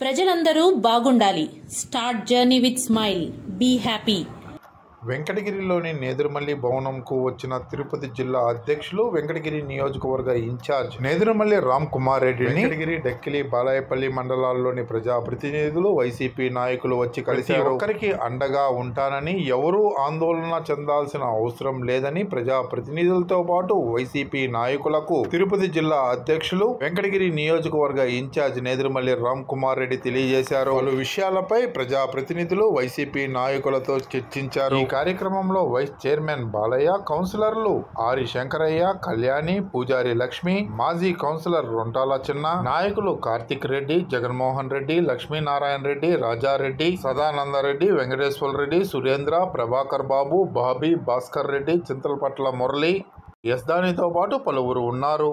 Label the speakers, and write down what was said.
Speaker 1: ప్రజలందరూ బాగుండాలి. Start journey with smile. Be happy.
Speaker 2: వెంకటగిరిలోని నేదురుమల్లి భవనంకు వచ్చిన తిరుపతి జిల్లా అధ్యక్షులు, వెంకటగిరి నియోజకవర్గ ఇన్ఛార్జ్ నేదురుమల్లి రామ్ కుమార్ రెడ్డిని వెంకటగిరి, డెక్కిలి, బాలాయపల్లి మండలాల్లోని ప్రజాప్రతినిధులు, వైసీపీ నాయకులు వచ్చి కలిశారు. ఒక్కరికి అండగా ఉంటానని, ఎవరూ ఆందోళన చెందాల్సిన అవసరం లేదని ప్రజాప్రతినిధులతో పాటు వైసీపీ నాయకులకు తిరుపతి జిల్లా అధ్యక్షులు, వెంకటగిరి నియోజకవర్గ ఇన్ఛార్జ్ నేదురుమల్లి రామ్ కుమార్ రెడ్డి తెలియజేశారు. పలు విషయాలపై ప్రజాప్రతినిధులు వైసీపీ నాయకులతో చర్చించారు. ఈ కార్యక్రమంలో వైస్ చైర్మన్ బాలయ్య, కౌన్సిలర్లు ఆరి శంకరయ్య, కళ్యాణి, పూజారి లక్ష్మి, మాజీ కౌన్సిలర్ రొంటాల చిన్న, నాయకులు కార్తిక్ రెడ్డి, జగన్మోహన్ రెడ్డి, లక్ష్మీనారాయణ రెడ్డి, రాజారెడ్డి, సదానందరెడ్డి, వెంకటేశ్వర రెడ్డి, సురేంద్ర, ప్రభాకర్ బాబు, బాబీ, భాస్కర్ రెడ్డి, చింతలపట్ల మురళి, యస్దానితో పాటు పలువురు ఉన్నారు.